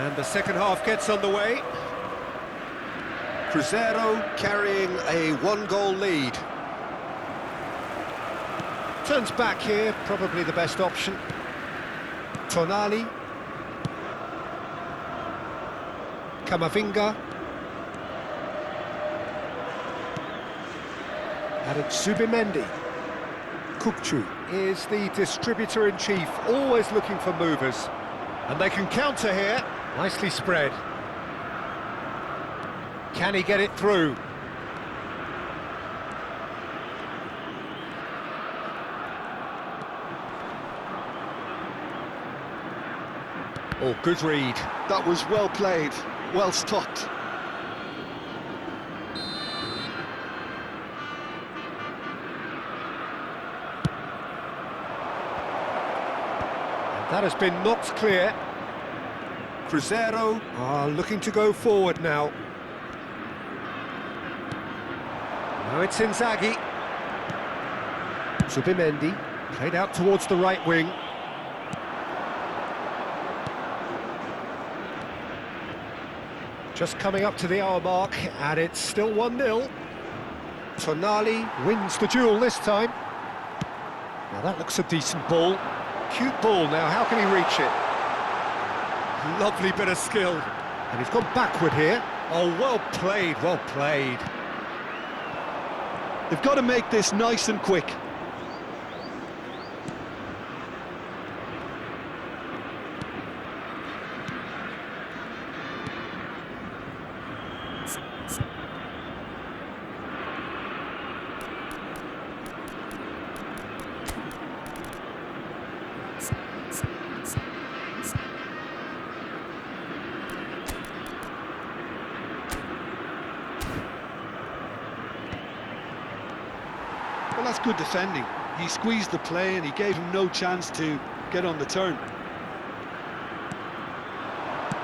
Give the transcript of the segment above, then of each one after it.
And the second half gets underway. Cruzeiro carrying a one-goal lead. Turns back here, probably the best option. Tonali. Camavinga. And it's Zubimendi. Kukçu is the distributor-in-chief, always looking for movers. And they can counter here. Nicely spread. Can he get it through? Oh, good read. That was well played, well stopped. That has been knocked clear. Cruzeiro are looking to go forward now. Now it's Inzaghi. Zubimendi, played out towards the right wing. Just coming up to the hour mark, and it's still 1-0. Tonali wins the duel this time. Now that looks a decent ball. Cute ball now, how can he reach it? Lovely bit of skill. And he's gone backward here. Oh, well played, well played. They've got to make this nice and quick. Well, that's good defending. He squeezed the play and he gave him no chance to get on the turn.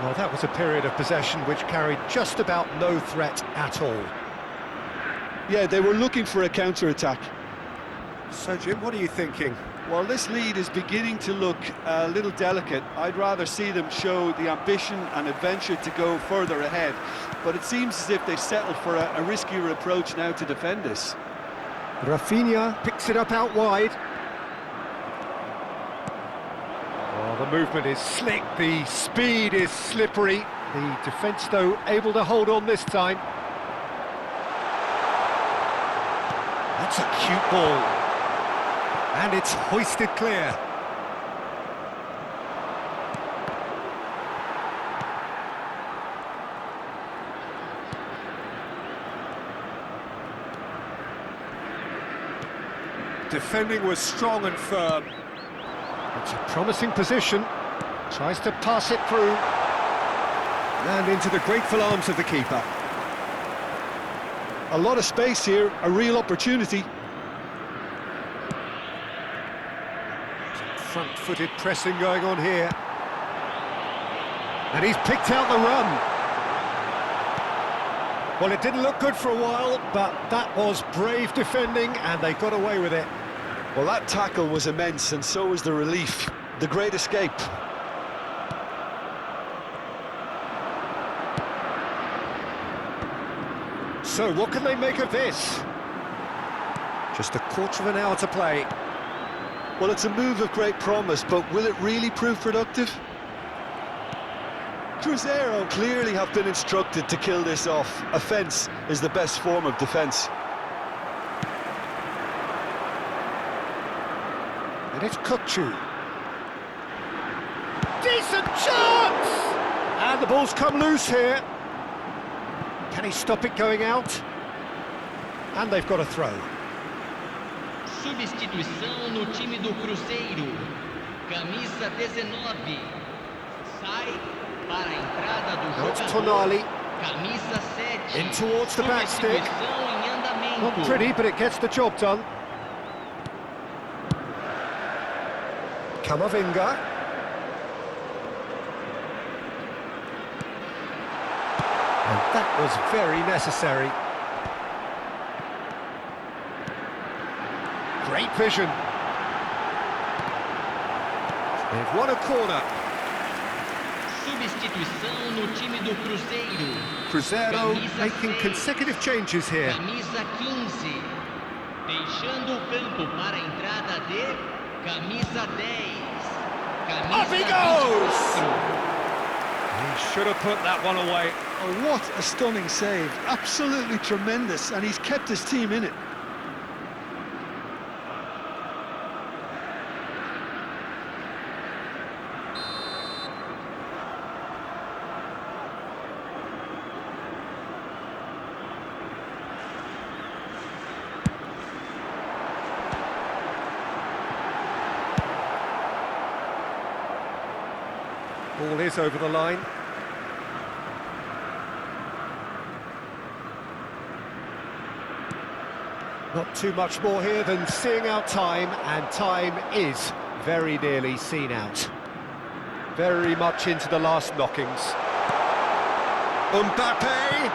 Well, that was a period of possession which carried just about no threat at all. Yeah, they were looking for a counter-attack. So, Jim, what are you thinking? Well, this lead is beginning to look a little delicate. I'd rather see them show the ambition and adventure to go further ahead. But it seems as if they've settled for a riskier approach now to defend this. Rafinha picks it up out wide. Oh, the movement is slick, the speed is slippery. The defence, though, able to hold on this time. That's a cute ball. And it's hoisted clear. Defending was strong and firm. It's a promising position. Tries to pass it through. And into the grateful arms of the keeper. A lot of space here, a real opportunity. Some front-footed pressing going on here. And he's picked out the run. Well, it didn't look good for a while, but that was brave defending, and they got away with it. Well, that tackle was immense, and so was the relief. The great escape. So, what can they make of this? Just a quarter of an hour to play. Well, it's a move of great promise, but will it really prove productive? Cruzeiro clearly have been instructed to kill this off. Offence is the best form of defence. And it's Kukçu. Decent chance! And the ball's come loose here. Can he stop it going out? And they've got a throw. Substituição no time do Cruzeiro. Camisa 19. Sai para a entrada do Now it's jogador. Tonali. Camisa 7. In towards the back stick. Substituição em andamento. Not pretty, but it gets the job done. Camavinga. And that was very necessary. Great vision. They've won a corner. Substituição no time do Cruzeiro. Cruzeiro Camisa making 6. consecutive changes here. Camisa 15. Deixando o campo para a entrada de camisa 10. Camisa Off he goes! 24. He should have put that one away. Oh, what a stunning save. Absolutely tremendous, and he's kept his team in it. Ball is over the line. Not too much more here than seeing out time, and time is very nearly seen out. Very much into the last knockings. Mbappe!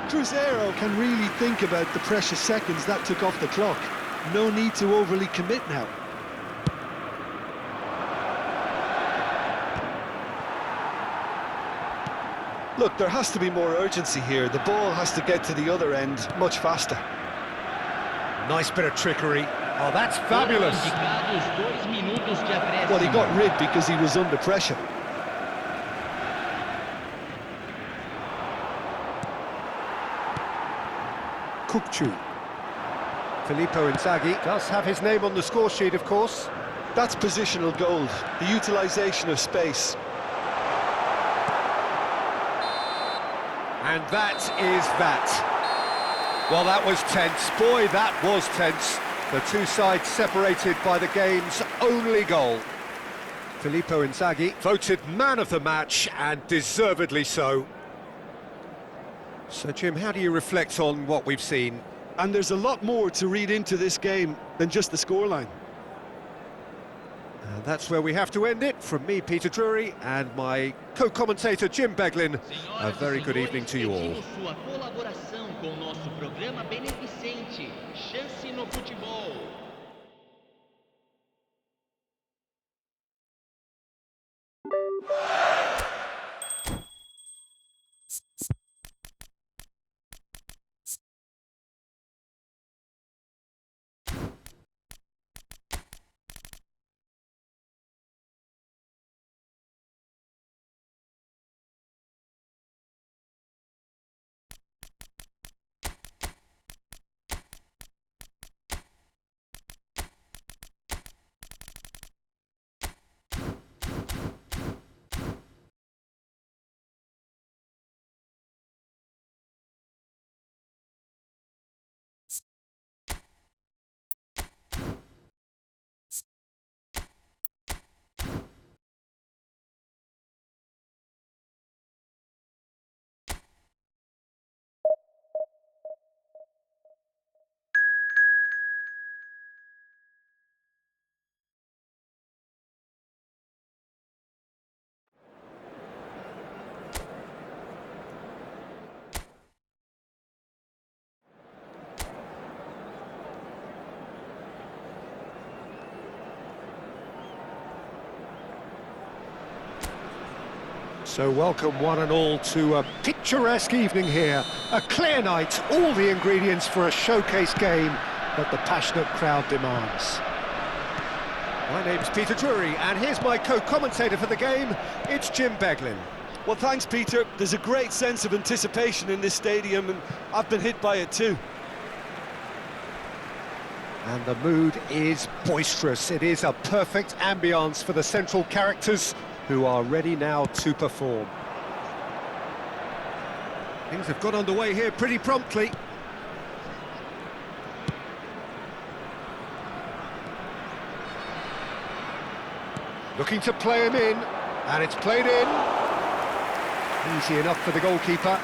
Cruzeiro can really think about the precious seconds that took off the clock. No need to overly commit now. Look, there has to be more urgency here. The ball has to get to the other end much faster. Nice bit of trickery. Oh, that's fabulous. Indicados 2 minutos de acréscimo. Well, he got rid because he was under pressure. Kukçu. Filippo Inzaghi does have his name on the score sheet, of course. That's positional gold, the utilisation of space. And that is that. Well, that was tense. Boy, that was tense. The two sides separated by the game's only goal. Filippo Inzaghi voted man of the match, and deservedly so. So, Jim, how do you reflect on what we've seen? And there's a lot more to read into this game than just the scoreline. And that's where we have to end it. From me, Peter Drury, and my co-commentator, Jim Beglin, a very good evening to you all. Pedimos sua colaboração com o nosso programa beneficente, Chance no Futebol. So welcome one and all to a picturesque evening here. A clear night, all the ingredients for a showcase game that the passionate crowd demands. My name's Peter Drury, and here's my co-commentator for the game, it's Jim Beglin. Well, thanks, Peter. There's a great sense of anticipation in this stadium, and I've been hit by it too. And the mood is boisterous. It is a perfect ambience for the central characters, who are ready now to perform. Things have got underway here pretty promptly. Looking to play him in, and it's played in. Easy enough for the goalkeeper.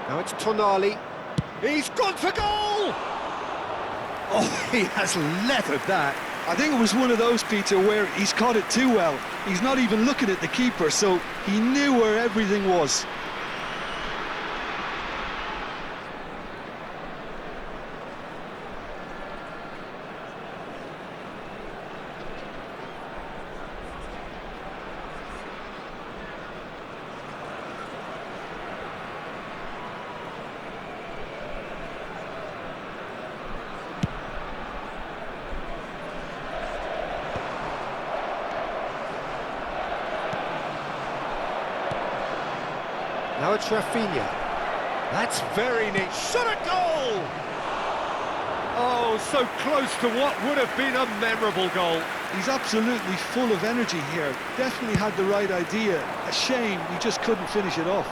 Now it's Tonali. He's gone for goal! Oh, he has leathered that. I think it was one of those, Peter, where he's caught it too well. He's not even looking at the keeper, so he knew where everything was. Now it's Rafinha. That's very neat. Shot at goal! Oh, so close to what would have been a memorable goal. He's absolutely full of energy here. Definitely had the right idea. A shame he just couldn't finish it off.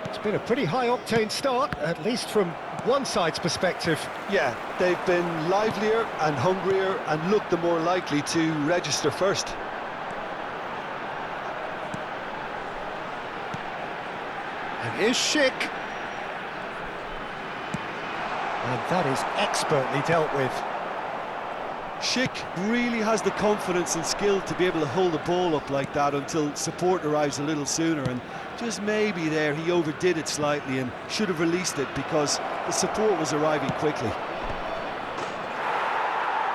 It's been a pretty high-octane start, at least from one side's perspective. Yeah, they've been livelier and hungrier and looked the more likely to register first. And here's Schick. And that is expertly dealt with. Schick really has the confidence and skill to be able to hold the ball up like that until support arrives a little sooner, and just maybe there he overdid it slightly and should have released it because the support was arriving quickly.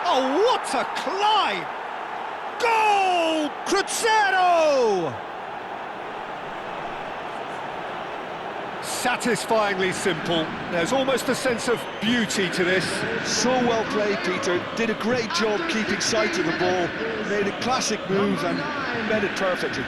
Oh, what a climb! Goal! Cruzeiro! Satisfyingly simple. There's almost a sense of beauty to this. So well played, Peter. Did a great job keeping sight of the ball. Made a classic move and read it perfectly.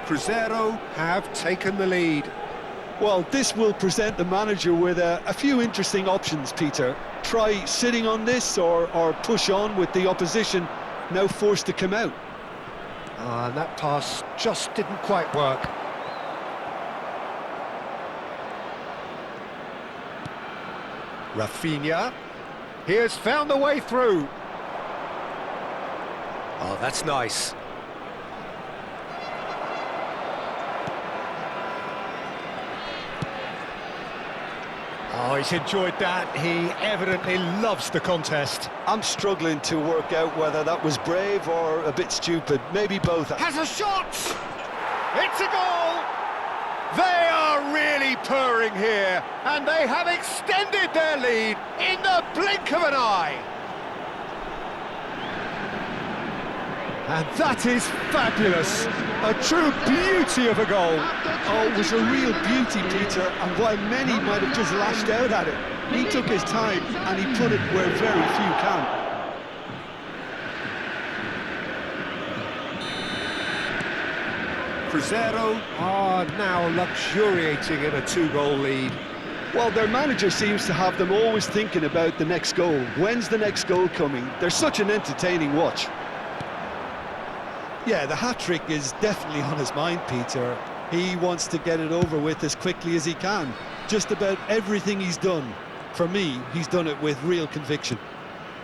Cruzeiro have taken the lead. Well, this will present the manager with a few interesting options, Peter. Try sitting on this or push on with the opposition now forced to come out. And that pass just didn't quite work. Rafinha. He has found the way through. Oh, that's nice. Oh, he's enjoyed that. He evidently loves the contest. I'm struggling to work out whether that was brave or a bit stupid. Maybe both. Has a shot! It's a goal! They are really purring here, and they have extended their lead in the blink of an eye. And that is fabulous. A true beauty of a goal. Oh, it was a real beauty, Peter, and while many might have just lashed out at it, he took his time and he put it where very few can. Cruzeiro are now luxuriating in a two-goal lead. Well, their manager seems to have them always thinking about the next goal. When's the next goal coming? They're such an entertaining watch. Yeah, the hat-trick is definitely on his mind, Peter. He wants to get it over with as quickly as he can. Just about everything he's done, for me, he's done it with real conviction.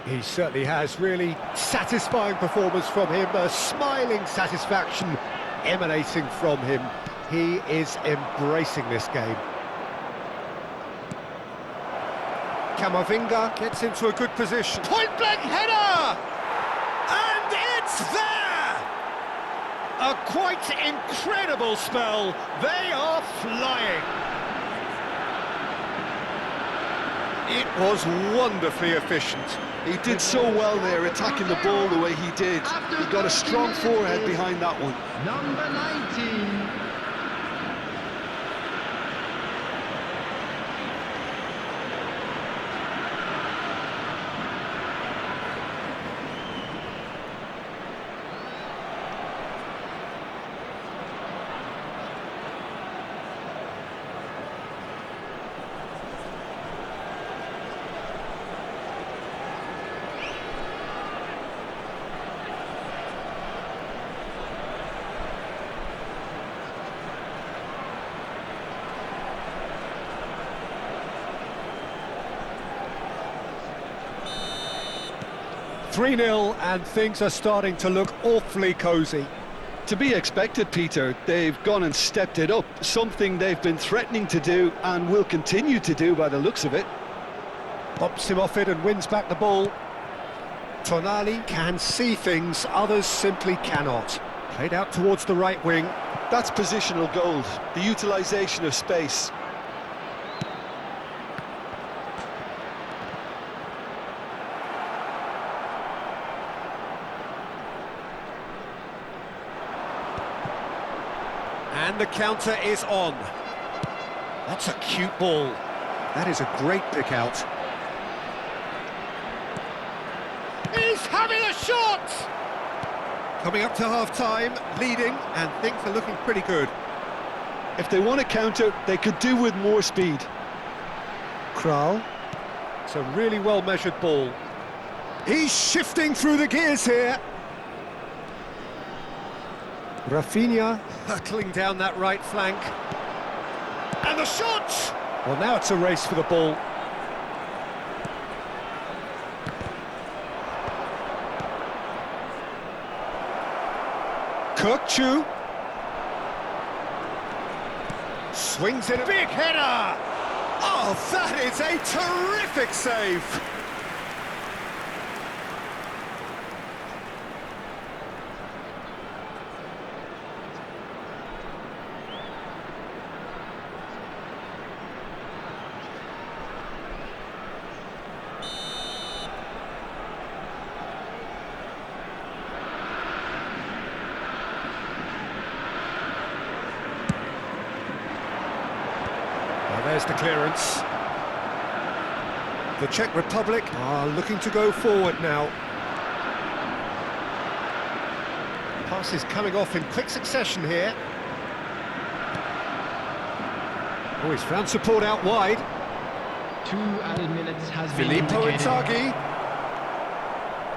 He certainly has. Really satisfying performance from him. A smiling satisfaction emanating from him. He is embracing this game. Camavinga gets into a good position. Point-blank header! And it's there! A quite incredible spell. They are flying. It was wonderfully efficient. He did so well there, attacking the ball the way he did. He got a strong forehead behind that one. Number 19. Three 0 and things are starting to look awfully cosy. To be expected, Peter. They've gone and stepped it up, something they've been threatening to do and will continue to do by the looks of it. Pops him off it and wins back the ball. Tonali can see things, others simply cannot. Played out towards the right wing. That's positional gold, the utilisation of space. And the counter is on. That's a cute ball. That is a great pick out. He's having a shot! Coming up to half-time, leading, and things are looking pretty good. If they want to counter, they could do with more speed. Kral. It's a really well-measured ball. He's shifting through the gears here. Rafinha hurtling down that right flank. And the shot! Well, now it's a race for the ball. Kirkchu swings in a big header. Oh, that is a terrific save. There's the clearance. The Czech Republic are looking to go forward now. Pass is coming off in quick succession here. Oh, he's found support out wide. 2 added minutes has been Filippo indicated. Inzaghi.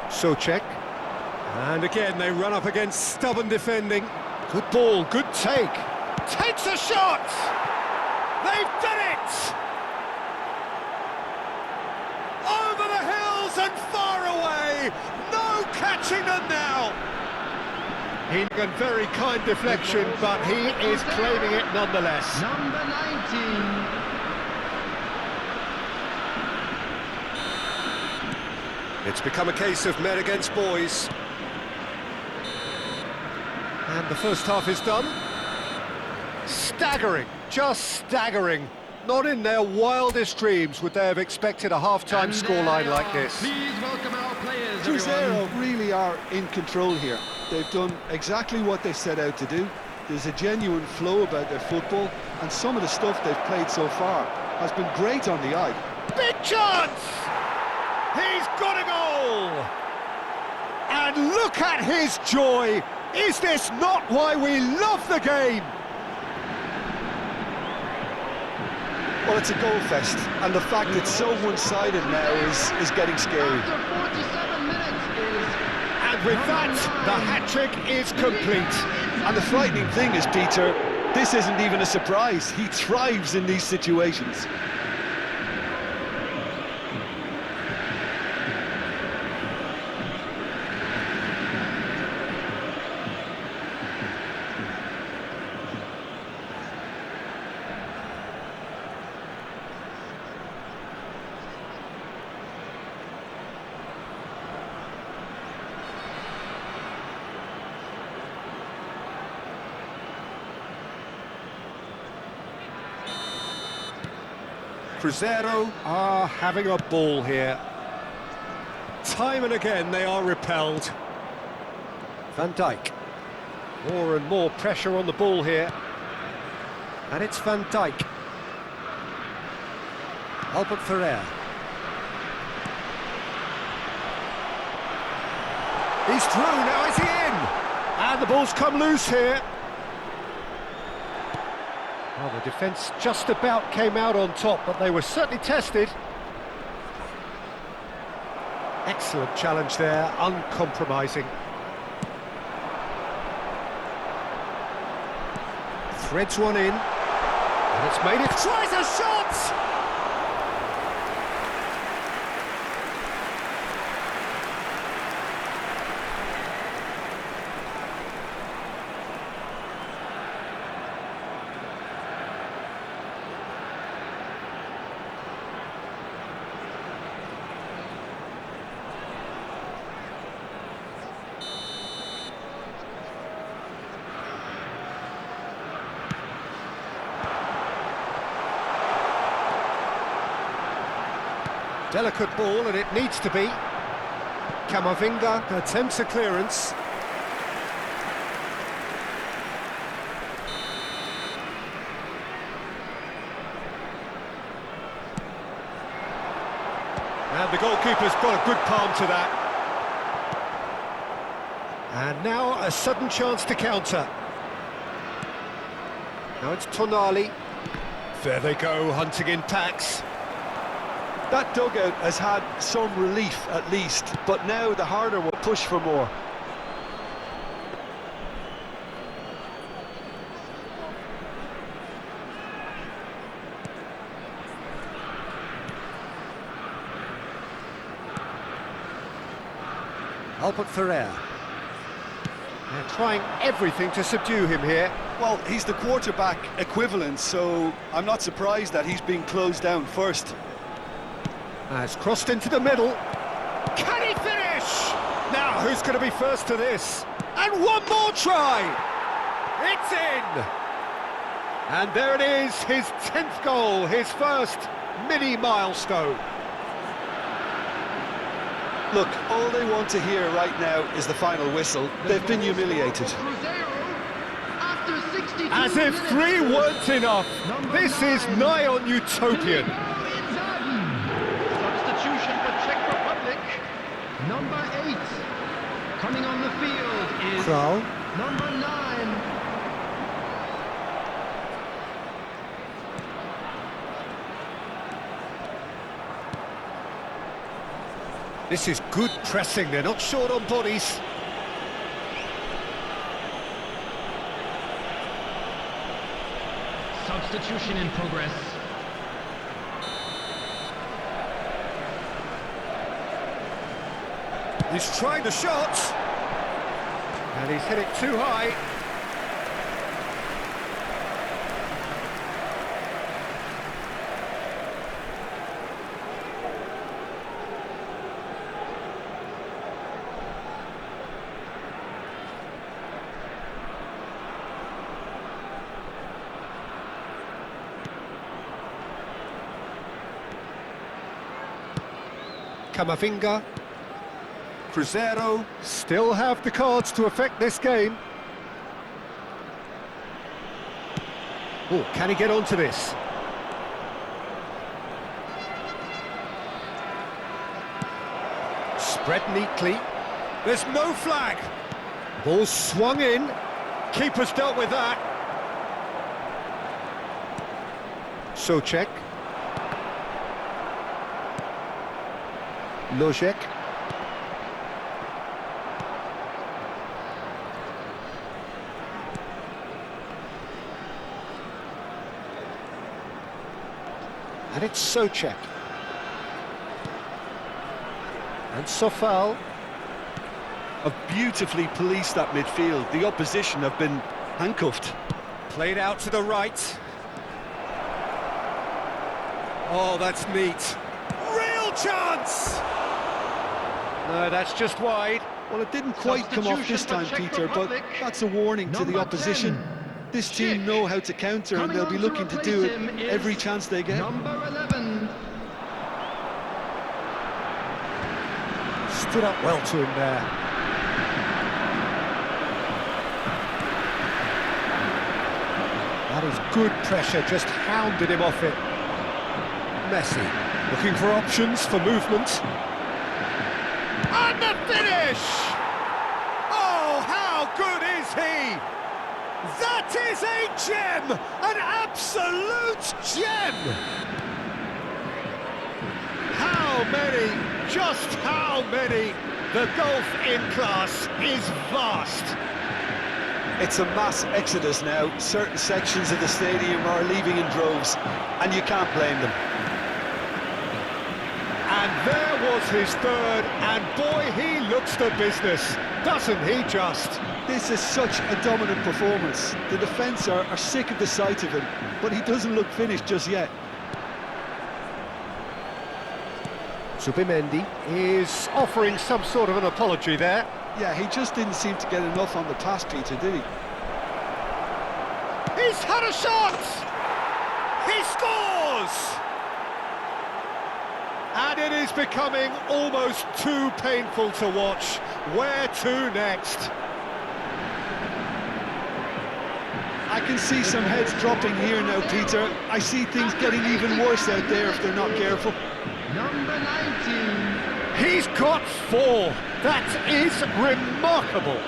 Souček. And again, they run up against stubborn defending. Good ball, good take. Takes a shot! They've done it! Over the hills and far away! No catching them now! A very kind deflection, but he is claiming it nonetheless. Number 19. It's become a case of men against boys. And the first half is done. Staggering, just staggering. Not in their wildest dreams would they have expected a half-time scoreline like this. Please welcome our players, Cruzeiro everyone. really are in control here. They've done exactly what they set out to do. There's a genuine flow about their football, and some of the stuff they've played so far has been great on the eye. Big chance! He's got a goal! And look at his joy! Is this not why we love the game? Well, it's a goal fest, and the fact it's so one-sided now is getting scary. After 47 minutes is... And with that, the hat-trick is complete. And the frightening thing is, Peter, this isn't even a surprise. He thrives in these situations. Cruzeiro are having a ball here. Time and again they are repelled. Van Dijk. More and more pressure on the ball here. And it's Van Dijk. Albert Ferrer. He's through, now is he in? And the ball's come loose here. Well, the defence just about came out on top, but they were certainly tested. Excellent challenge there, uncompromising. Threads one in, and it's made it. Tries a shot! Delicate ball, and it needs to be. Camavinga attempts a clearance. And the goalkeeper's got a good palm to that. And now a sudden chance to counter. Now it's Tonali. There they go, hunting in packs. That dugout has had some relief at least, but now the harder will push for more. Albert Ferrer. They're trying everything to subdue him here. Well, he's the quarterback equivalent, so I'm not surprised that he's being closed down first. Has crossed into the middle. Can he finish? Now, who's going to be first to this? And one more try! It's in! And there it is, his 10th goal, his first mini milestone. Look, all they want to hear right now is the final whistle. They've been humiliated. As if 3 weren't enough, this is nigh on utopian. Substitution for Czech Republic. Number 8 coming on the field is Kral. number 9. This is good pressing, they're not short on bodies. Substitution in progress. He's tried the shot. And he's hit it too high. Camavinga. Cruzeiro still have the cards to affect this game. Oh, can he get onto this? Spread neatly. There's no flag. Ball swung in. Keeper's dealt with that. Souček. Lojek. And it's Souček. And Sofal. Have beautifully policed that midfield. The opposition have been handcuffed. Played out to the right. Oh, that's neat. Real chance! No, that's just wide. Well, it didn't quite come off this time, Peter, but that's a warning to the opposition. This team know how to counter, and they'll be looking to do it every chance they get. Number 11. Stood up well to him there. That is good pressure, just hounded him off it. Messi, looking for options for movement. And the finish! Oh, how good is he? That is a gem! An absolute gem! How many? Just how many? The gulf in class is vast. It's a mass exodus now. Certain sections of the stadium are leaving in droves, and you can't blame them. And there was his third, and boy, he looks the business, doesn't he just? This is such a dominant performance. The defence are sick of the sight of him, but he doesn't look finished just yet. Zubimendi is offering some sort of an apology there. Yeah, he just didn't seem to get enough on the pass, Peter, did he? He's had a shot! He scores! And it is becoming almost too painful to watch. Where to next? I can see some heads dropping here now, Peter. I see things getting even worse out there if they're not careful. Number 19. He's got 4. That is remarkable.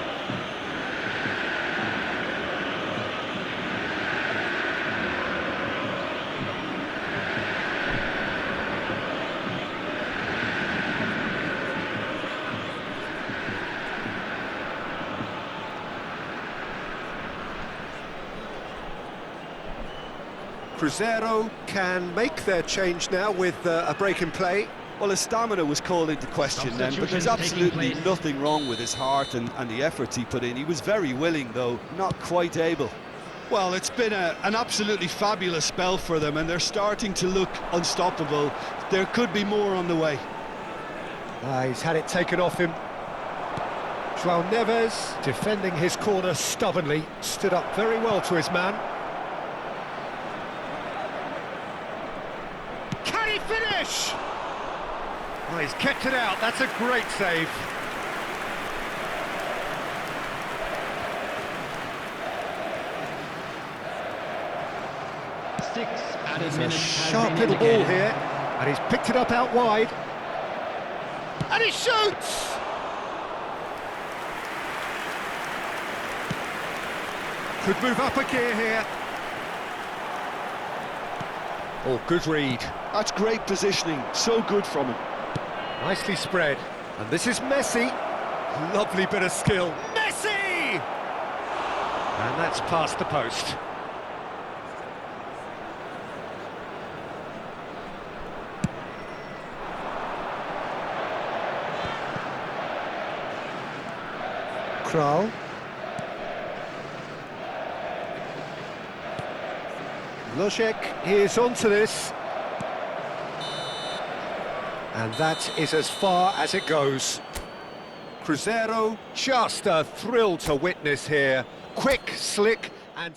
Cruzeiro can make their change now with a break in play. Well, his stamina was called into question then, but there's Substitution taking absolutely place. nothing wrong with his heart and the efforts he put in. He was very willing, though, not quite able. Well, it's been an absolutely fabulous spell for them, and they're starting to look unstoppable. There could be more on the way. He's had it taken off him. João Neves, defending his corner stubbornly, stood up very well to his man. Can he finish? Oh, he's kept it out. That's a great save. Six added It's a minutes sharp has been little ball indicated. here, and he's picked it up out wide. And he shoots! Could move up a gear here. Oh, good read. That's great positioning, so good from him. Nicely spread. And this is Messi. Lovely bit of skill. Messi! And that's past the post. Kral. Lojek is onto this. And that is as far as it goes. Cruzeiro, just a thrill to witness here. Quick, slick, and...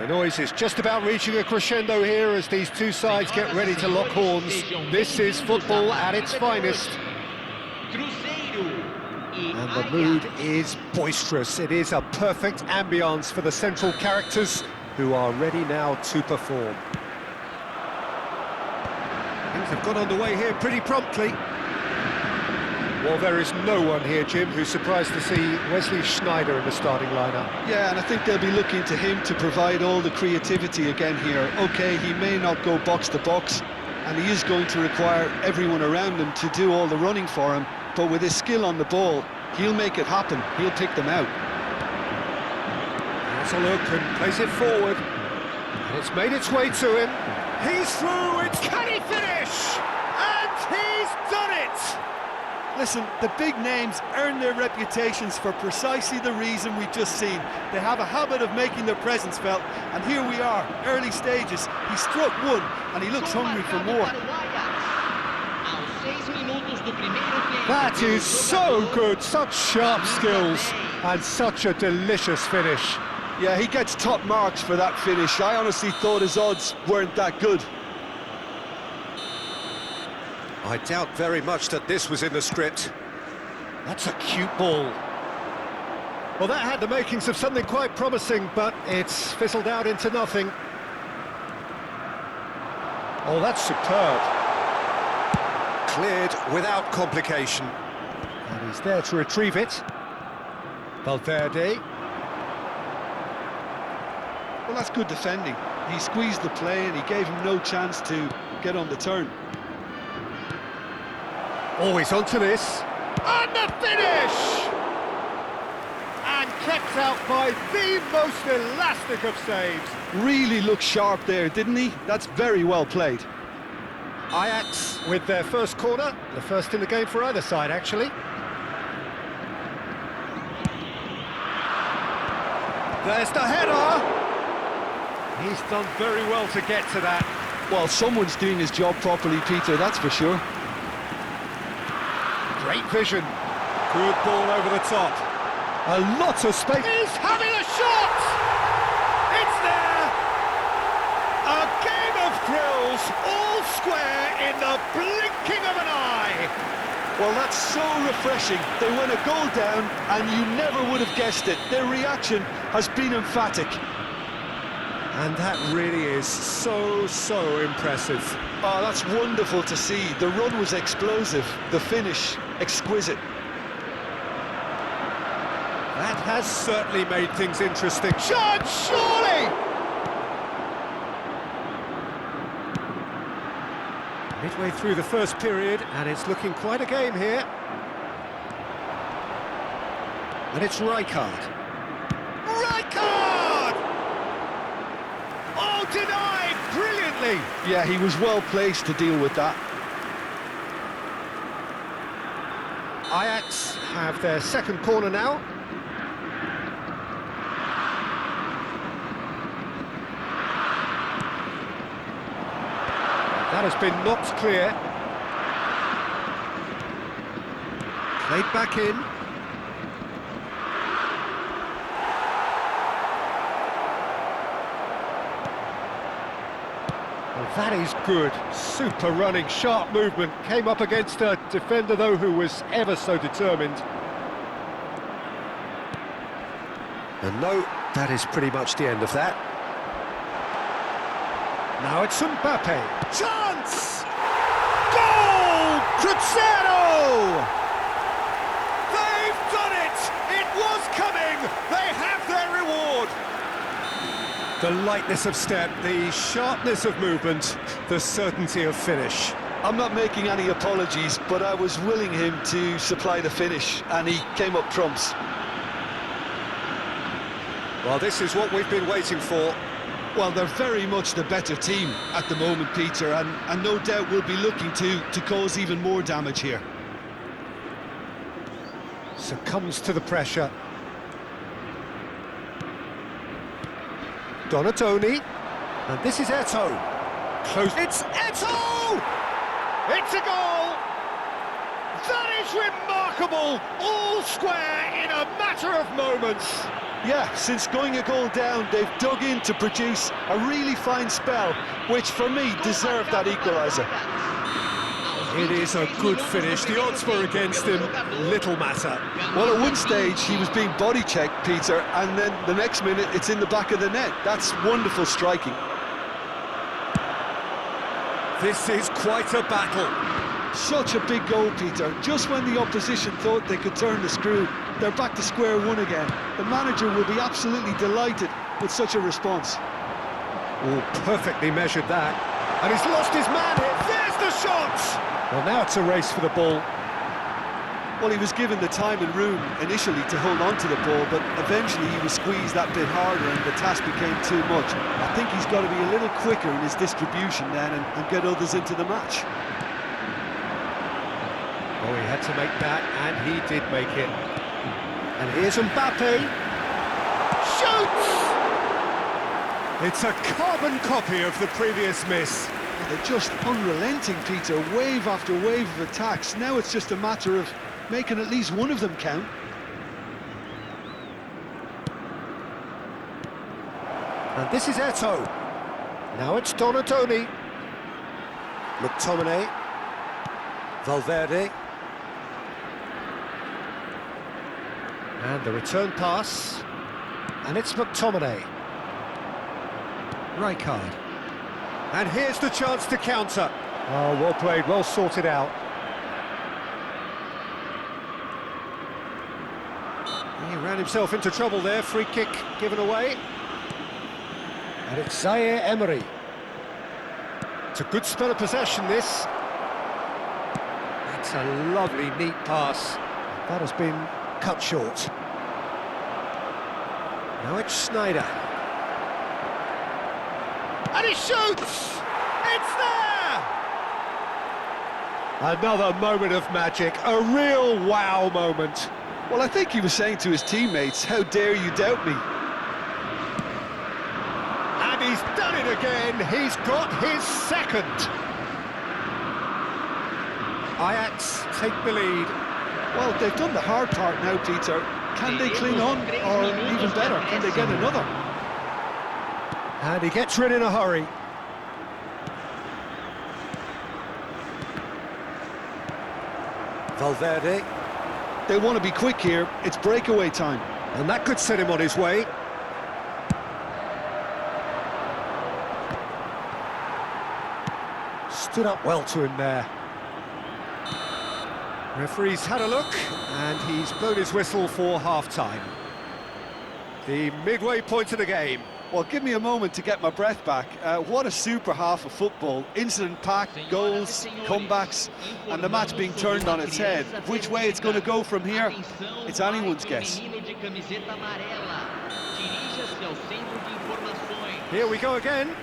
The noise is just about reaching a crescendo here as these two sides get ready to lock horns. This is football at its finest. Cruzeiro e And the mood is boisterous. It is a perfect ambience for the central characters who are ready now to perform. Things have got underway here pretty promptly. Well, there is no one here, Jim, who's surprised to see Wesley Sneijder in the starting lineup. Yeah, and I think they'll be looking to him to provide all the creativity again here. OK, he may not go box to box, and he is going to require everyone around him to do all the running for him, but with his skill on the ball, he'll make it happen. He'll pick them out. Has a look and plays it forward. And it's made its way to him. He's through, can he finish? And he's done it! Listen, the big names earn their reputations for precisely the reason we've just seen. They have a habit of making their presence felt, and here we are, early stages. He struck one, and he looks hungry for more. That is so good, such sharp skills, and such a delicious finish. Yeah, he gets top marks for that finish. I honestly thought his odds weren't that good. I doubt very much that this was in the script. That's a cute ball. Well, that had the makings of something quite promising, but it's fizzled out into nothing. Oh, that's superb. Cleared without complication. And he's there to retrieve it. Valverde. Well, that's good defending. He squeezed the play and he gave him no chance to get on the turn. Always onto this. And the finish! And kept out by the most elastic of saves. Really looked sharp there, didn't he? That's very well played. Ajax with their first corner, the first in the game for either side, actually. There's the header! He's done very well to get to that. Well, someone's doing his job properly, Peter, that's for sure. Great vision. Good ball over the top. A lot of space. He's having a shot! It's there! A game of thrills, all square in the blinking of an eye. Well, that's so refreshing. They went a goal down and you never would have guessed it. Their reaction has been emphatic. And that really is so impressive. Oh, that's wonderful to see. The run was explosive, the finish exquisite. That has certainly made things interesting. Shot, surely! Midway through the first period, and it's looking quite a game here. And it's Rijkaard. Rijkaard! Oh, denied brilliantly! Yeah, he was well placed to deal with that. Ajax have their second corner now. That has been knocked clear. Played back in. Well, that is good. Super running, sharp movement. Came up against a defender, though, who was ever so determined. And no, that is pretty much the end of that. Now it's Mbappe. Chance! Goal! Cruzeiro! They've done it! It was coming! They have their reward! The lightness of step, the sharpness of movement, the certainty of finish. I'm not making any apologies, but I was willing him to supply the finish, and he came up trumps. Well, this is what we've been waiting for. Well, they're very much the better team at the moment, Peter, and no doubt will be looking to cause even more damage here. Succumbs to the pressure. Donatoni. And this is Eto'o. Close. It's Eto'o! It's a goal! That is remarkable! All square in a matter of moments. Yeah, since going a goal down, they've dug in to produce a really fine spell, which for me deserved that equaliser. It is a good finish. The odds were against him. Little matter. Well, at one stage he was being body checked, Peter, and then the next minute it's in the back of the net. That's wonderful striking. This is quite a battle. Such a big goal, Peter. Just when the opposition thought they could turn the screw, they're back to square one again. The manager will be absolutely delighted with such a response. Oh, perfectly measured that. And he's lost his man here. There's the shot! Well, now it's a race for the ball. Well, he was given the time and room initially to hold on to the ball, but eventually he was squeezed that bit harder and the task became too much. I think he's got to be a little quicker in his distribution then and get others into the match. Oh, he had to make that, and he did make it. And here's Mbappe. Shoots! It's a carbon copy of the previous miss. They're just unrelenting, Peter, wave after wave of attacks. Now it's just a matter of making at least one of them count. And this is Eto'o. Now it's Donatoni. McTominay. Valverde. And the return pass. And it's McTominay. Rijkaard. And here's the chance to counter. Oh, well played, well sorted out. He ran himself into trouble there, free kick given away. And it's Zaire Emery. It's a good spell of possession, this. That's a lovely, neat pass. That has been cut short. Now it's Sneijder. And he shoots! It's there! Another moment of magic, a real wow moment. Well, I think he was saying to his teammates, how dare you doubt me? And he's done it again, he's got his second. Ajax take the lead. Well, they've done the hard part now, Peter. Can they cling on, or even better, can they get another? And he gets rid in a hurry. Valverde. They want to be quick here, it's breakaway time. And that could set him on his way. Stood up well to him there. Referee's had a look, and he's blown his whistle for half-time. The midway point of the game. Well, give me a moment to get my breath back. What a super half of football. Incident-packed, goals, comebacks, and the match being turned on its head. Which way it's going to go from here, it's anyone's guess. Here we go again.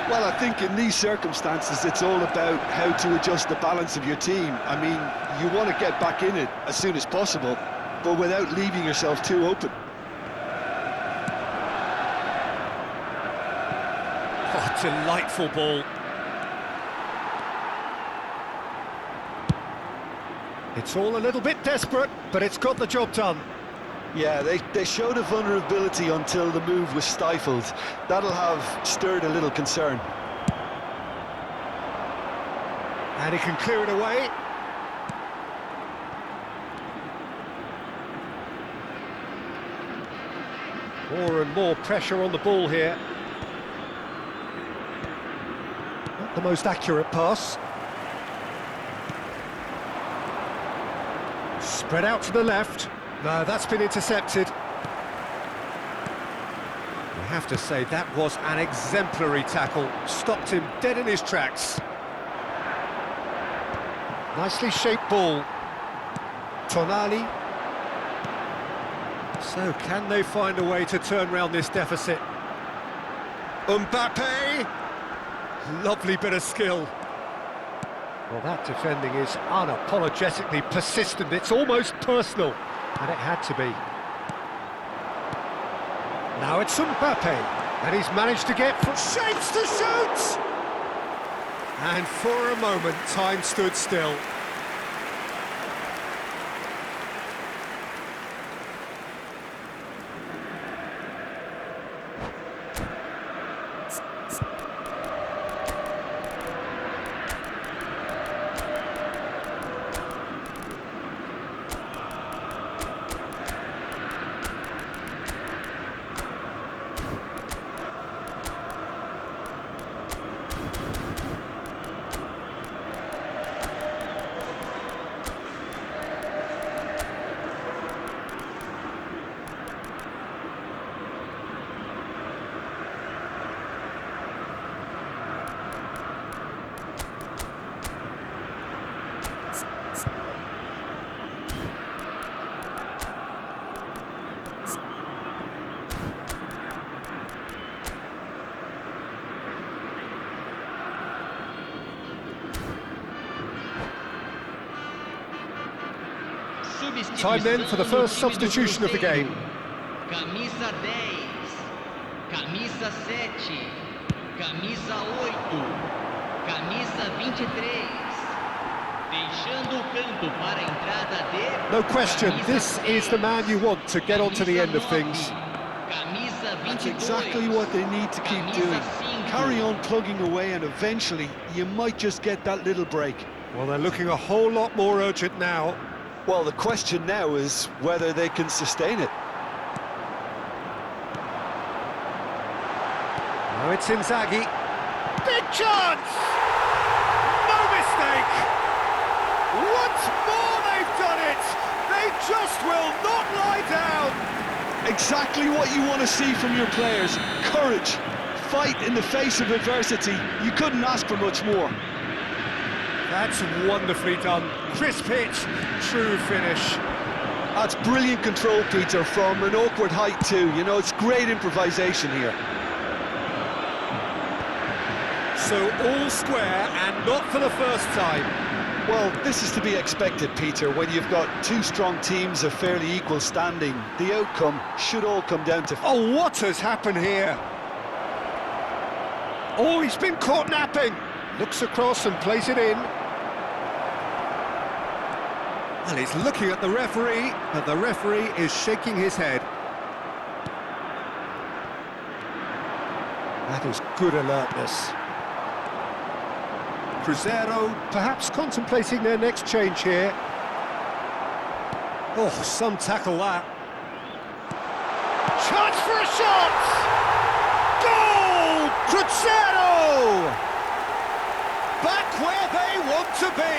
Well, I think in these circumstances, it's all about how to adjust the balance of your team. I mean, you want to get back in it as soon as possible, but without leaving yourself too open. Oh, delightful ball. It's all a little bit desperate, but it's got the job done. Yeah, they showed a vulnerability until the move was stifled. That'll have stirred a little concern. And he can clear it away. More and more pressure on the ball here. Not the most accurate pass. Spread out to the left. No, that's been intercepted. I have to say, that was an exemplary tackle. Stopped him dead in his tracks. Nicely shaped ball. Tonali. So, can they find a way to turn round this deficit? Mbappe! Lovely bit of skill. Well, that defending is unapologetically persistent. It's almost personal. And it had to be. Now it's Mbappe, and he's managed to get from shapes to shoot! And for a moment, time stood still. Time then for the first substitution of the game. Camisa 10, camisa 7, camisa 8, camisa 23. Deixando o campo para a entrada de... No question, this is the man you want to get on to the end of things. Camisa 22. That's exactly what they need to keep doing. Carry on plugging away and eventually you might just get that little break. Well, they're looking a whole lot more urgent now. Well, the question now is whether they can sustain it. Now it's Inzaghi. Big chance! No mistake! Once more they've done it! They just will not lie down! Exactly what you want to see from your players. Courage, fight in the face of adversity. You couldn't ask for much more. That's wonderfully done. Crisp hit, true finish. That's brilliant control, Peter, from an awkward height too. You know, it's great improvisation here. So all square and not for the first time. Well, this is to be expected, Peter, when you've got two strong teams of fairly equal standing. The outcome should all come down to... Oh, what has happened here? Oh, he's been caught napping. Looks across and plays it in. Well, he's looking at the referee, but the referee is shaking his head. That is good alertness. Cruzeiro perhaps contemplating their next change here. Oh, some tackle that. Chance for a shot! Goal! Cruzeiro! Back where they want to be.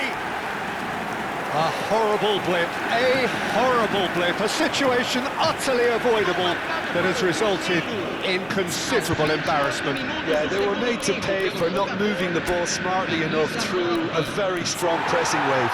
A horrible blip, a situation utterly avoidable that has resulted in considerable embarrassment. Yeah, they were made to pay for not moving the ball smartly enough through a very strong pressing wave.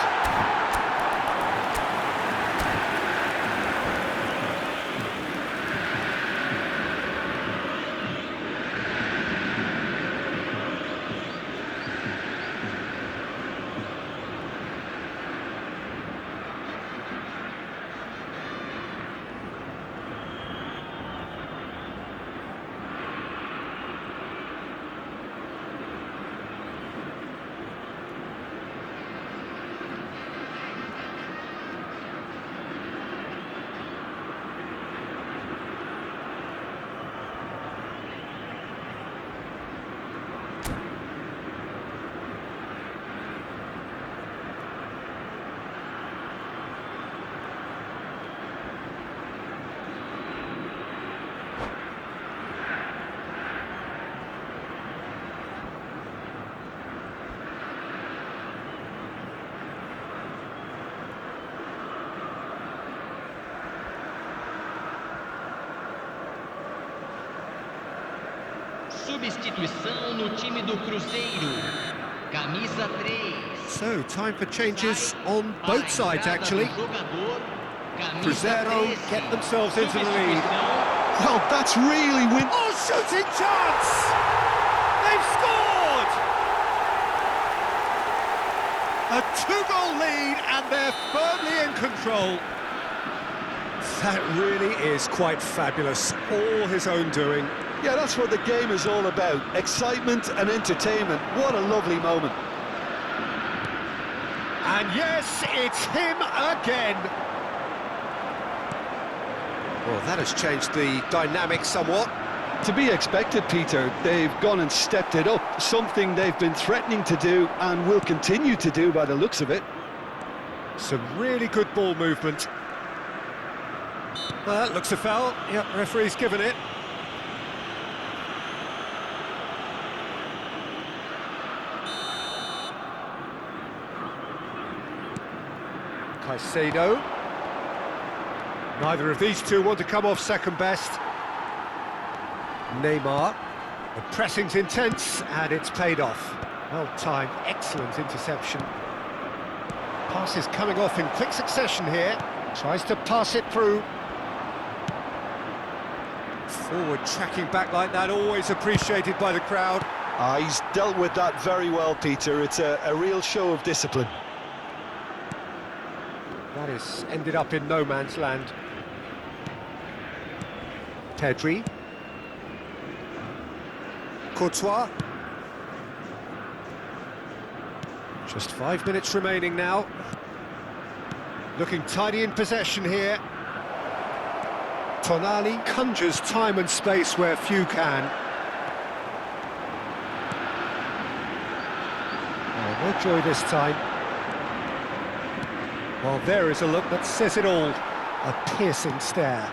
Substituição no time do Cruzeiro. Camisa 3. So, time for changes on both sides, actually. Cruzeiro get themselves into the lead. Well, that's really win... Oh, shooting chance! They've scored! A two-goal lead, and they're firmly in control. That really is quite fabulous. All his own doing. Yeah, that's what the game is all about. Excitement and entertainment. What a lovely moment. And yes, it's him again. Well, that has changed the dynamic somewhat. To be expected, Peter. They've gone and stepped it up. Something they've been threatening to do and will continue to do by the looks of it. Some really good ball movement. Well, that looks a foul. Yep, referee's given it. Caicedo. Neither of these two want to come off second best. Neymar. The pressing's intense and it's paid off. Well timed, excellent interception. Pass is coming off in quick succession here. Tries to pass it through. Forward tracking back like that, always appreciated by the crowd. He's dealt with that very well, Peter. It's a real show of discipline. That has ended up in no man's land. Pedri. Courtois. Just 5 minutes remaining now. Looking tidy in possession here. Tonali conjures time and space where few can. Oh, no joy this time. Well, there is a look that says it all. A piercing stare.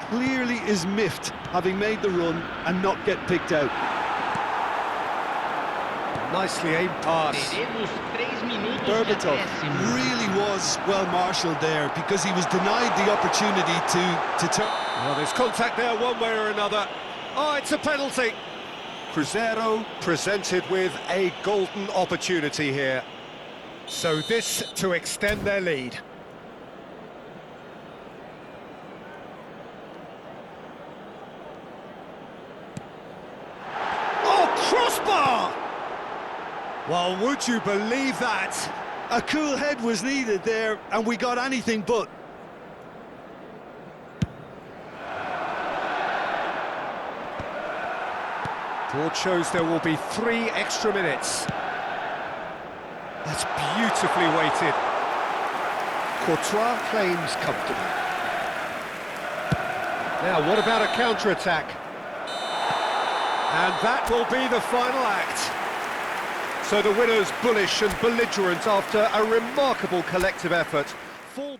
Clearly is miffed, having made the run and not get picked out. Nicely aimed pass. Teremos 3 minutos de Berbatov acréscimo. really was well marshalled there because he was denied the opportunity to turn. Well, there's contact there one way or another. Oh, it's a penalty. Cruzeiro presented with a golden opportunity here. So this to extend their lead. Oh, crossbar! Well, would you believe that? A cool head was needed there, and we got anything but. Board shows there will be 3 extra minutes. That's beautifully weighted. Courtois claims comfortably. Now, what about a counter-attack? And that will be the final act. So the winners bullish and belligerent after a remarkable collective effort. Full